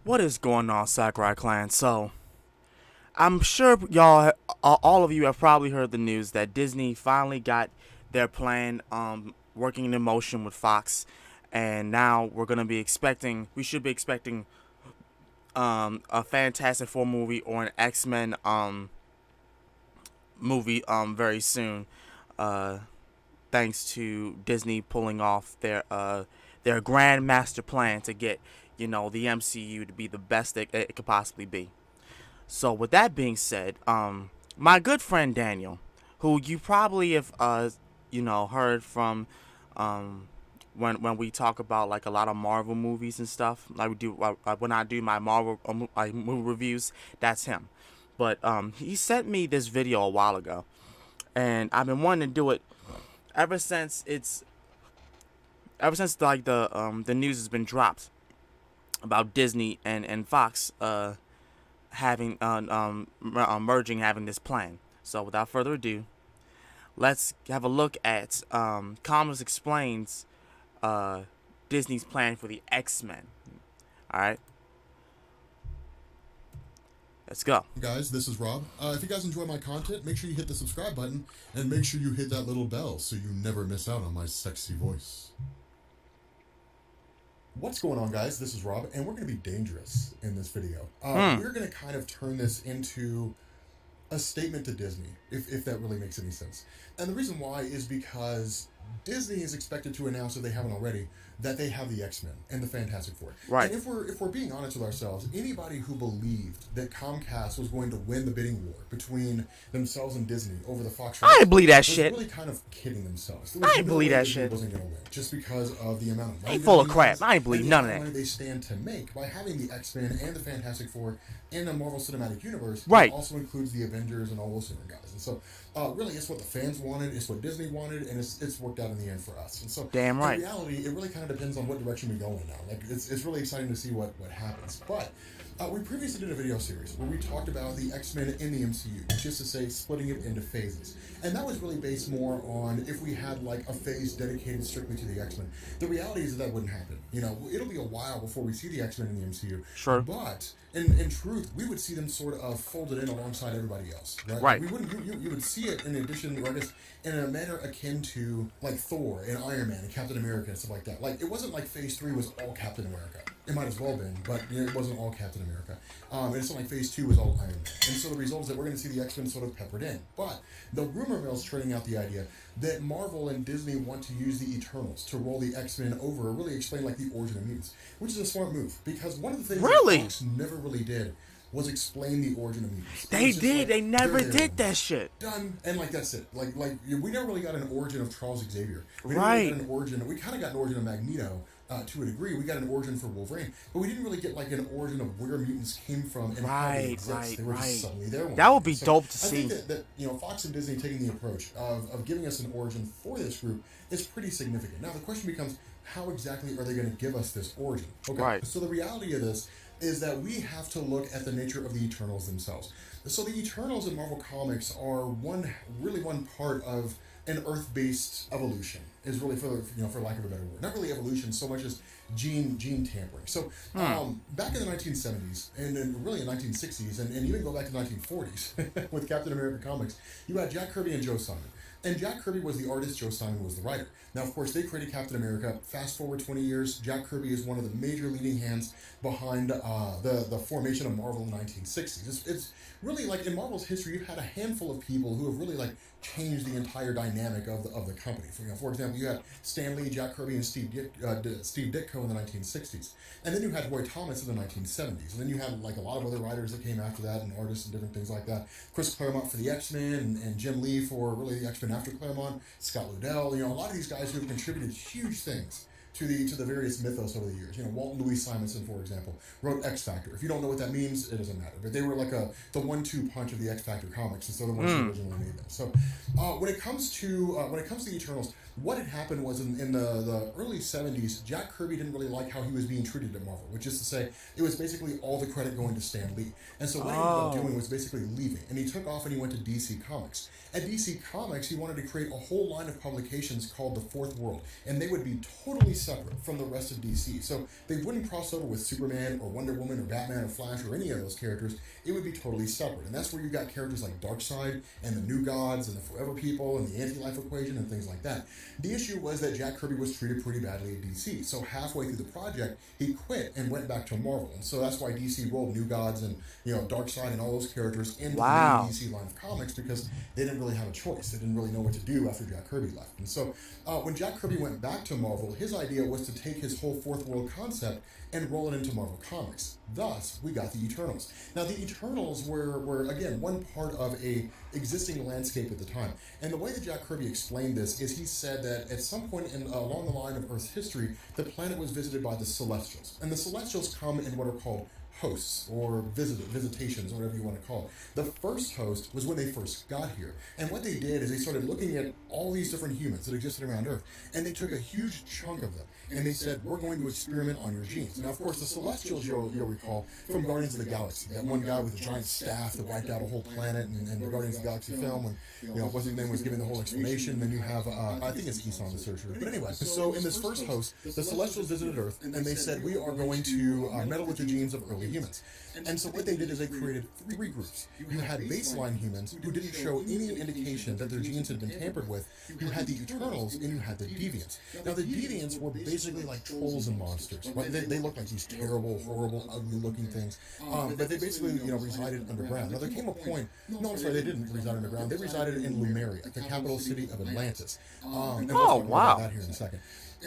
What is going on, Sakurai clan? So, I'm sure y'all, all of you have probably heard the news that Disney finally got their plan working in motion with Fox, and now we should be expecting a Fantastic Four movie or an X-Men movie very soon, uh, thanks to Disney pulling off their grand master plan to get the MCU to be the best it could possibly be. So with that being said, my good friend Daniel, who you probably have heard from, um, when we talk about like a lot of Marvel movies and stuff, like we do when I do my Marvel movie reviews, that's him. But he sent me this video a while ago, and I've been wanting to do it ever since like the news has been dropped about Disney and Fox having merging, having this plan. So without further ado, let's have a look at Comics Explains Disney's plan for the X-Men. All right, let's go. Guys, this is Rob. If you guys enjoy my content, make sure you hit the subscribe button and make sure you hit that little bell so you never miss out on my sexy voice. What's going on, guys? This is Rob, and we're going to be dangerous in this video. We're going to kind of turn this into a statement to Disney, if that really makes any sense. And the reason why is because Disney is expected to announce, if they haven't already, that they have the X-Men and the Fantastic Four. Right. And if we're being honest with ourselves, anybody who believed that Comcast was going to win the bidding war between themselves and Disney over the Fox I didn't believe that was shit. really kind of kidding themselves. I didn't believe that Disney shit. wasn't going to win just because of the amount of money Ain't full of that crap. has I ain't believe and none the of amount that. money they stand to make by having the X-Men and the Fantastic Four in the Marvel Cinematic Universe. Right. It also includes the Avengers and all those different guys. And so, really, it's what the fans wanted, it's what Disney wanted, and it's worked out in the end for us. And so, Damn right. in reality, it really kind of depends on what direction we go in now. Like, it's really exciting to see what happens. But we previously did a video series where we talked about the X-Men in the MCU, which is to say, splitting it into phases. And that was really based more on if we had like a phase dedicated strictly to the X-Men. The reality is that wouldn't happen. You know, it'll be a while before we see the X-Men in the MCU. Sure. But in truth, we would see them sort of folded in alongside everybody else, right? Right. We wouldn't. You would see it in addition, or I guess, in a manner akin to like Thor and Iron Man and Captain America and stuff like that. Like it wasn't like Phase 3 was all Captain America. It might as well been, but it wasn't all Captain America. And it's not like Phase 2 was all Iron Man. And so the result is that we're going to see the X-Men sort of peppered in. But the rumor mill's turning out the idea that Marvel and Disney want to use the Eternals to roll the X-Men over, or really explain like the origin of mutants, which is a smart move because one of the things Really? that Fox never really did was explain the origin of mutants. They did. Like, they never they're there. did that shit. Done, and like that's it. Like we never really got an origin of Charles Xavier. We never Right. really got an origin. We kind of got an origin of Magneto to a degree. We got an origin for Wolverine, but we didn't really get like an origin of where mutants came from and how they exist. They were just suddenly there. That would be So dope to I see. think that Fox and Disney taking the approach of giving us an origin for this group is pretty significant. Now the question becomes, how exactly are they going to give us this origin? Okay. Right. So the reality of this is that we have to look at the nature of the Eternals themselves. So the Eternals in Marvel Comics are one part of an Earth-based evolution. Is really for lack of a better word, not really evolution so much as gene tampering. So back in the 1970s and then really in 1960s and even go back to 1940s with Captain America comics, you had Jack Kirby and Joe Simon. And Jack Kirby was the artist, Joe Simon was the writer. Now, of course, they created Captain America. Fast forward 20 years, Jack Kirby is one of the major leading hands behind the formation of Marvel in the 1960s. It's really like in Marvel's history, you've had a handful of people who have really like changed the entire dynamic of the company. For example, you had Stan Lee, Jack Kirby, and Steve Ditko in the 1960s. And then you had Roy Thomas in the 1970s. And then you had like a lot of other writers that came after that and artists and different things like that. Chris Claremont for the X-Men and Jim Lee for really the X-Men after Claremont, Scott Lobdell, a lot of these guys who have contributed huge things to the various mythos over the years. Walt and Louise Simonson, for example, wrote X Factor. If you don't know what that means, it doesn't matter. But they were like the 1-2 punch of the X Factor comics, and so the ones who originally made them. So when it comes to the Eternals, what had happened was in the early 70s, Jack Kirby didn't really like how he was being treated at Marvel, which is to say, it was basically all the credit going to Stan Lee. And so what he ended up doing was basically leaving, and he took off and he went to DC Comics. At DC Comics, he wanted to create a whole line of publications called The Fourth World, and they would be totally separate from the rest of DC. So they wouldn't cross over with Superman or Wonder Woman or Batman or Flash or any of those characters. It would be totally separate. And that's where you got characters like Darkseid and the New Gods and the Forever People and the Anti-Life Equation and things like that. The issue was that Jack Kirby was treated pretty badly at DC. So halfway through the project, he quit and went back to Marvel. And so that's why DC rolled New Gods and Darkseid and all those characters into the main DC line of comics, because they didn't really have a choice. They didn't really know what to do after Jack Kirby left. And so when Jack Kirby went back to Marvel, his idea was to take his whole fourth world concept and roll it into Marvel Comics. Thus, we got the Eternals. Now, the Eternals were again, one part of a existing landscape at the time. And the way that Jack Kirby explained this is he said that at some point along the line of Earth's history, the planet was visited by the Celestials. And the Celestials come in what are called hosts or visitations, or whatever you want to call it. The first host was when they first got here, and what they did is they started looking at all these different humans that existed around Earth, and they took a huge chunk of them, and they said, we're going to experiment on your genes. Now, of course, the Celestials, you'll recall from Guardians of the Galaxy, that one guy with a giant staff that wiped out a whole planet, and the Guardians of the Galaxy film, when what's his name was giving the whole explanation. Then you have I think it's Esau the Sorcerer, but anyway, so in this first host, the Celestials visited Earth, and they said, we are going to meddle with the genes of early humans. And so what they did is they created three groups. You had baseline humans who didn't show any indication that their genes had been tampered with. You had the Eternals, and you had the Deviants. Now, the Deviants were basically like trolls and monsters. Right? They looked like these terrible, horrible, ugly-looking things. But they basically, resided underground. Now, there came a point. No, I'm sorry, they didn't reside underground. They resided in Lemuria, the capital city of Atlantis. And we'll talk more about that here in a second.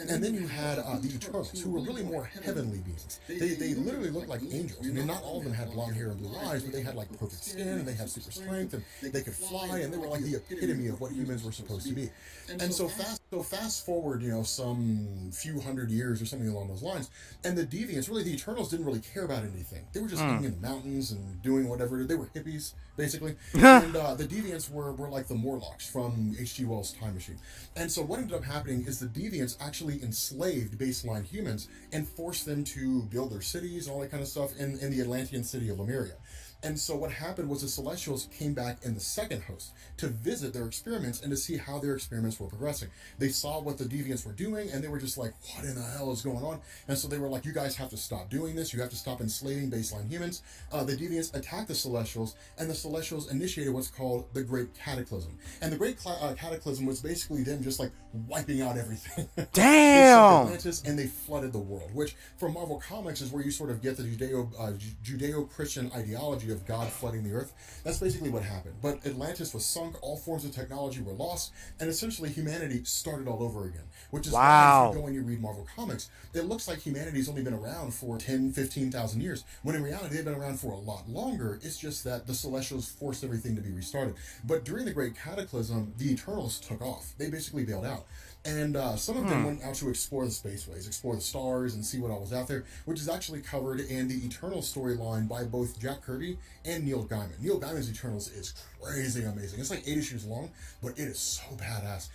And then you had the Eternals, who were really more heavenly beings. They literally looked like angels. I mean, not all of them had blonde hair and blue eyes, but they had like perfect skin, and they had super strength, and they could fly, and they were like the epitome of what humans were supposed to be. And so fast forward, some few hundred years or something along those lines, and the Deviants, really the Eternals, didn't really care about anything. They were just living in the mountains and doing whatever. They were hippies, basically. And the Deviants were like the Morlocks from H.G. Wells' Time Machine. And so what ended up happening is the Deviants actually enslaved baseline humans and forced them to build their cities and all that kind of stuff in the Atlantean city of Lemuria. And so what happened was the Celestials came back in the second host to visit their experiments and to see how their experiments were progressing. They saw what the Deviants were doing, and they were just like, what in the hell is going on? And so they were like, you guys have to stop doing this. You have to stop enslaving baseline humans. The Deviants attacked the Celestials, and the Celestials initiated what's called the Great Cataclysm. And the Great Cataclysm was basically them just like wiping out everything. Damn! They sucked Atlantis, and they flooded the world, which from Marvel Comics is where you sort of get the Judeo-Christian ideology of God flooding the earth. That's basically what happened. But Atlantis was sunk, all forms of technology were lost, and essentially humanity started all over again. Which is why if you go and you read Marvel Comics, it looks like humanity's only been around for 10, 15,000 years, when in reality they've been around for a lot longer. It's just that the Celestials forced everything to be restarted. But during the Great Cataclysm, the Eternals took off. They basically bailed out. And some of them went out to explore the spaceways, explore the stars, and see what all was out there, which is actually covered in the Eternal storyline by both Jack Kirby and Neil Gaiman. Neil Gaiman's Eternals is crazy amazing. It's like 8 issues long, but it is so badass.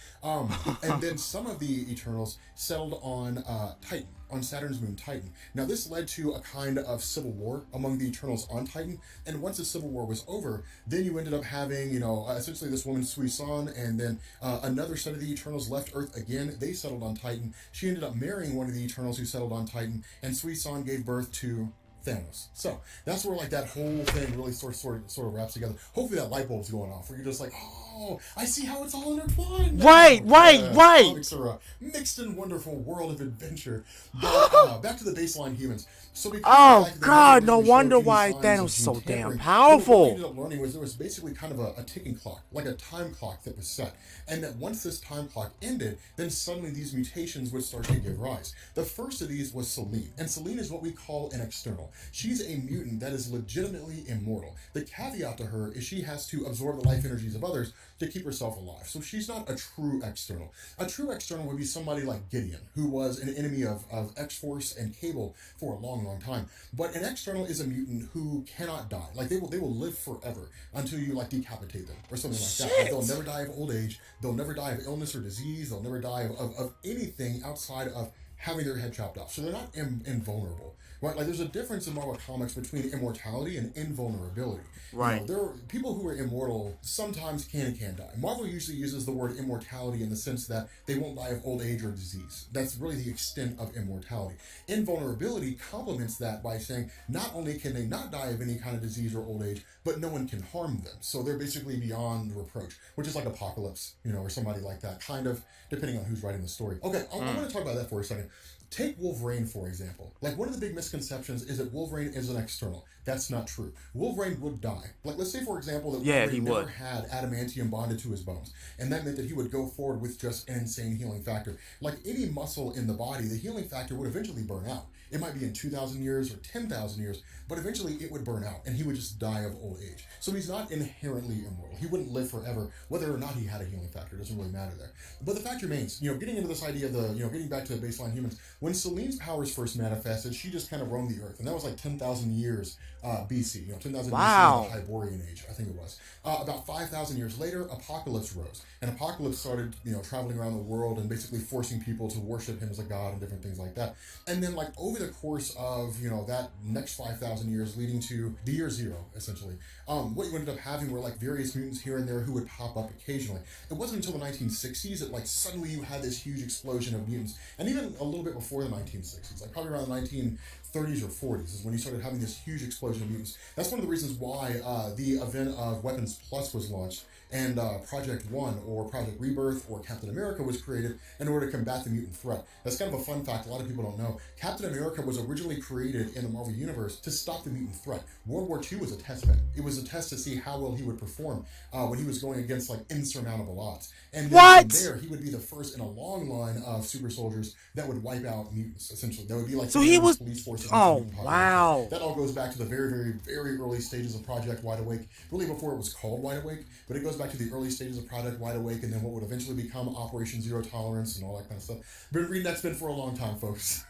And then some of the Eternals settled on Titan, on Saturn's moon Titan. Now, this led to a kind of civil war among the Eternals on Titan, and once the civil war was over, then you ended up having, essentially this woman, Sui San, and then another set of the Eternals left Earth again. They settled on Titan. She ended up marrying one of the Eternals who settled on Titan, and Sui San gave birth to Thanos. So that's where like that whole thing really sort of wraps together. Hopefully that light bulb's going off where you're just like, oh, I see how it's all intertwined. Right. Comics are a mixed and wonderful world of adventure. But back to the baseline humans. So no wonder why Thanos is so damn powerful. What we ended up learning was there was basically kind of a ticking clock, like a time clock that was set. And that once this time clock ended, then suddenly these mutations would start to give rise. The first of these was Selene. And Selene is what we call an external. She's a mutant that is legitimately immortal. The caveat to her is she has to absorb the life energies of others to keep herself alive. So she's not a true external. A true external would be somebody like Gideon, who was an enemy of X-Force and Cable for a long time. But an external is a mutant who cannot die. Like they will live forever until you like decapitate them or something like that. Like, they'll never die of old age. They'll never die of illness or disease. They'll never die of anything outside of having their head chopped off. So they're not invulnerable. Right? Like there's a difference in Marvel Comics between immortality and invulnerability. Right. You know, there are people who are immortal sometimes can and can't die. Marvel usually uses the word immortality in the sense that they won't die of old age or disease. That's really the extent of immortality. Invulnerability complements that by saying not only can they not die of any kind of disease or old age, but no one can harm them. So they're basically beyond reproach, which is like Apocalypse, you know, or somebody like that, kind of, depending on who's writing the story. Okay, I'm going to talk about that for a second. Take Wolverine, for example. Like, one of the big misconceptions is that Wolverine is an external. That's not true. Wolverine would die. Like, let's say, for example, that Wolverine never had adamantium bonded to his bones. And that meant that he would go forward with just an insane healing factor. Like any muscle in the body, the healing factor would eventually burn out. It might be in 2,000 years or 10,000 years, but eventually it would burn out and he would just die of old age. So he's not inherently immortal. He wouldn't live forever, whether or not he had a healing factor. It doesn't really matter there. But the fact remains, you know, getting into this idea of the, you know, getting back to the baseline humans, when Selene's powers first manifested, she just kind of roamed the earth. And that was like 10,000 years BC, you know, 10,000 BC in the Hyborian age, I think it was. About 5,000 years later, Apocalypse rose. And Apocalypse started, you know, traveling around the world and basically forcing people to worship him as a god and different things like that. And then, like, over the course of, you know, that next 5,000 years leading to the year zero, essentially, what you ended up having were, like, various mutants here and there who would pop up occasionally. It wasn't until the 1960s that, like, suddenly you had this huge explosion of mutants. And even a little bit before the 1960s, like, probably around the 1930s or 40s is when you started having this huge explosion of mutants. That's one of the reasons why the event of Weapons Plus was launched and Project One or Project Rebirth or Captain America was created in order to combat the mutant threat. That's kind of a fun fact a lot of people don't know. Captain America was originally created in the Marvel Universe to stop the mutant threat. World War II was a test bed. It was a test to see how well he would perform when he was going against like insurmountable odds. And then from there, he would be the first in a long line of super soldiers that would wipe out mutants, essentially. That would be like so he was police force. Oh, wow. That all goes back to the very, very, very early stages of Project Wide Awake, really before it was called Wide Awake, but it goes back to the early stages of Project Wide Awake and then what would eventually become Operation Zero Tolerance and all that kind of stuff. Been reading X-Men for a long time, folks.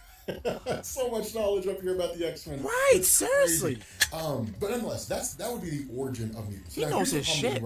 So much knowledge up here about the X-Men. Right, it's seriously. But nonetheless, that would be the origin of mutants. He knows his shit.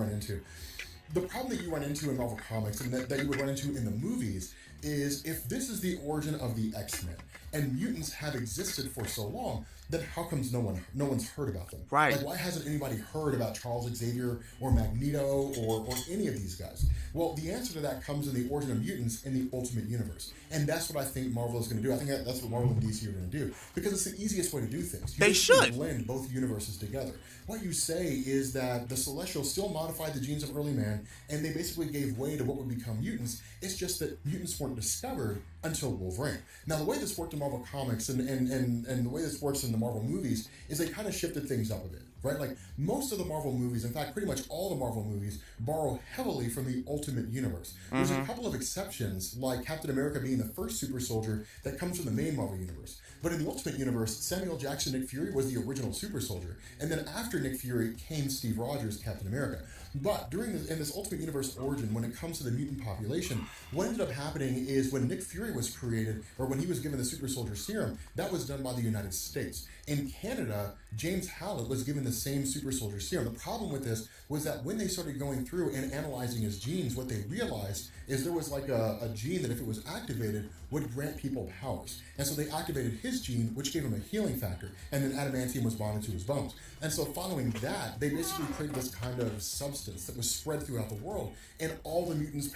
The problem that you run into in Marvel Comics and that you would run into in the movies is if this is the origin of the X-Men and mutants have existed for so long, then how comes no one's heard about them? Right. Like, why hasn't anybody heard about Charles Xavier or Magneto or any of these guys? Well, the answer to that comes in the origin of mutants in the Ultimate Universe. And that's what I think Marvel is going to do. I think that's what Marvel and DC are going to do. Because it's the easiest way to do things. They should blend both universes together. What you say is that the Celestials still modified the genes of early man, and they basically gave way to what would become mutants. It's just that mutants weren't discovered until Wolverine. Now, the way this worked in Marvel Comics and the way this works in the Marvel movies is they kind of shifted things up a bit. Right? Like, most of the Marvel movies, in fact, pretty much all the Marvel movies, borrow heavily from the Ultimate Universe. There's a couple of exceptions, like Captain America being the first super soldier that comes from the main Marvel Universe. But in the Ultimate Universe, Samuel Jackson Nick Fury was the original super soldier. And then after Nick Fury came Steve Rogers, Captain America. But in this Ultimate Universe origin, when it comes to the mutant population, what ended up happening is when Nick Fury was created, or when he was given the super soldier serum, that was done by the United States. In Canada, James Howlett was given the same super soldier serum. The problem with this was that when they started going through and analyzing his genes, what they realized is there was like a gene that if it was activated would grant people powers. And so they activated his gene, which gave him a healing factor, and then adamantium was bonded to his bones. And so following that, they basically created this kind of substance that was spread throughout the world, and all the mutant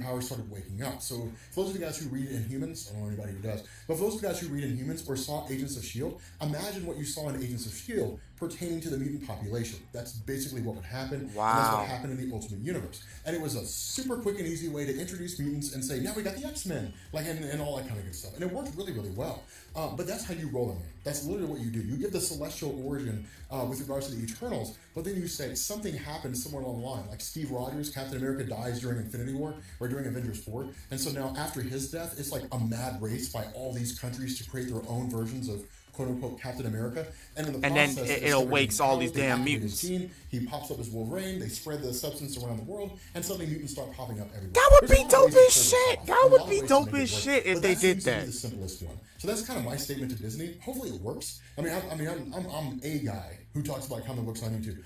powers started waking up. So for those of you guys who read Inhumans, I don't know anybody who does, but for those of you guys who read Inhumans or saw Agents of S.H.I.E.L.D., imagine what you saw in Agents of S.H.I.E.L.D. pertaining to the mutant population. That's basically what would happen. Wow. And that's what happened in the Ultimate Universe. And it was a super quick and easy way to introduce mutants and say, now we got the X-Men, like, and all that kind of good stuff. And it worked really, really well. But that's how you roll them in. That's literally what you do. You give the celestial origin with regards to the Eternals, but then you say something happened somewhere along the line. Like Steve Rogers, Captain America dies during Infinity War or during Avengers 4. And so now after his death, it's like a mad race by all these countries to create their own versions of quote-unquote Captain America, and in the process, then it awakes all these damn mutants. He pops up as Wolverine, they spread the substance around the world, and suddenly mutants start popping up everywhere. That would be dope as shit! That would be dope as shit if they did that. The simplest one. So that's kind of my statement to Disney. Hopefully it works. I'm a guy who talks about comic books on YouTube.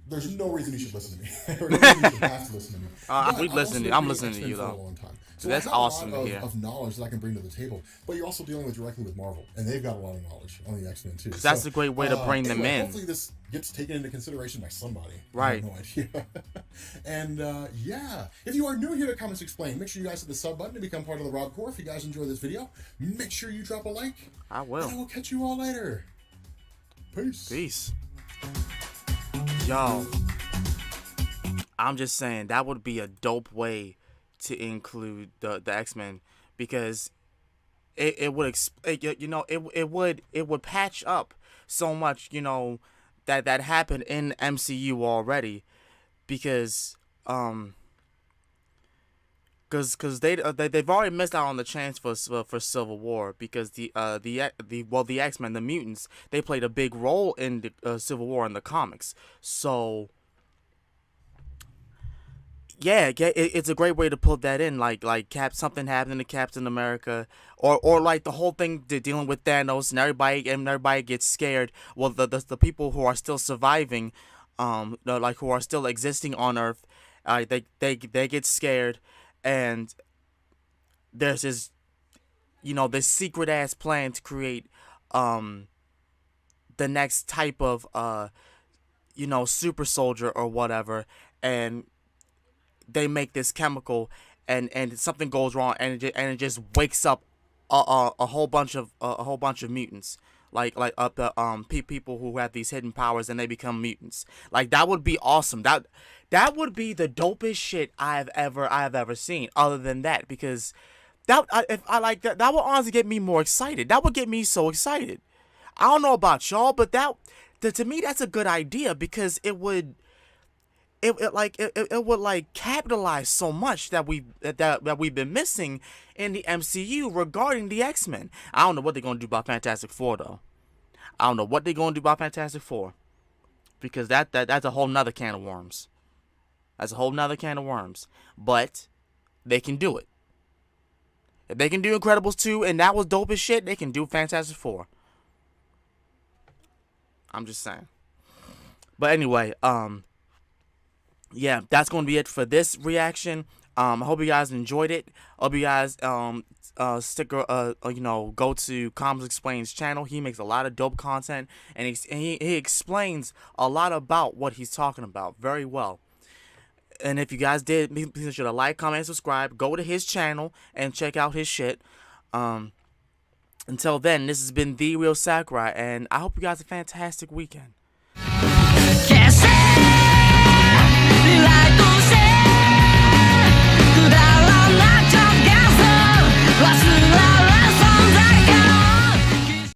There's no reason you should listen to me, or no reason you should have to listen to me. But we I've also listening. been I'm reading listening to X-Men you for a though. long time. So I That's have a lot awesome to hear. of knowledge that I can bring to the table, but you're also dealing with directly with Marvel, and they've got a lot of knowledge on the X-Men too. Cause So that's a great way to bring them anyway, in. hopefully this gets taken into consideration by somebody. Right. I have no idea. And yeah, if you are new here to Comics Explained, make sure you guys hit the sub button to become part of the Rob Corps. If you guys enjoy this video, make sure you drop a like. I will. And I will catch you all later. Peace. Peace. Yo, I'm just saying that would be a dope way to include the X-Men, because it would it would patch up so much, that happened in MCU already, because they've already missed out on the chance for Civil War, because the X-Men, the mutants, they played a big role in the Civil War in the comics. So yeah, it's a great way to put that in, like something happening to Captain America, or like the whole thing dealing with Thanos, and everybody gets scared. Well, the people who are still surviving, like who are still existing on Earth, they get scared, and there's this secret ass plan to create the next type of super soldier or whatever, and they make this chemical, and something goes wrong, and it just wakes up a whole bunch of mutants, like people who have these hidden powers, and they become mutants. Like, that would be awesome. That would be the dopest shit I've ever seen. Other than that, because if I like that would honestly get me more excited. That would get me so excited. I don't know about y'all, but to me that's a good idea, because it would capitalize so much that we've been missing in the MCU regarding the X-Men. I don't know what they're gonna do about Fantastic Four though. I don't know what they're gonna do about Fantastic Four, because that's a whole nother can of worms. That's a whole nother can of worms. But they can do it. If they can do Incredibles 2 and that was dope as shit, they can do Fantastic Four. I'm just saying. But anyway, yeah, that's going to be it for this reaction. I hope you guys enjoyed it. Hope you guys go to Comics Explained's channel. He makes a lot of dope content, and he explains a lot about what he's talking about very well. And if you guys did, please make sure to like, comment, and subscribe. Go to his channel and check out his shit. Until then, this has been The Real Sakurai, and I hope you guys have a fantastic weekend.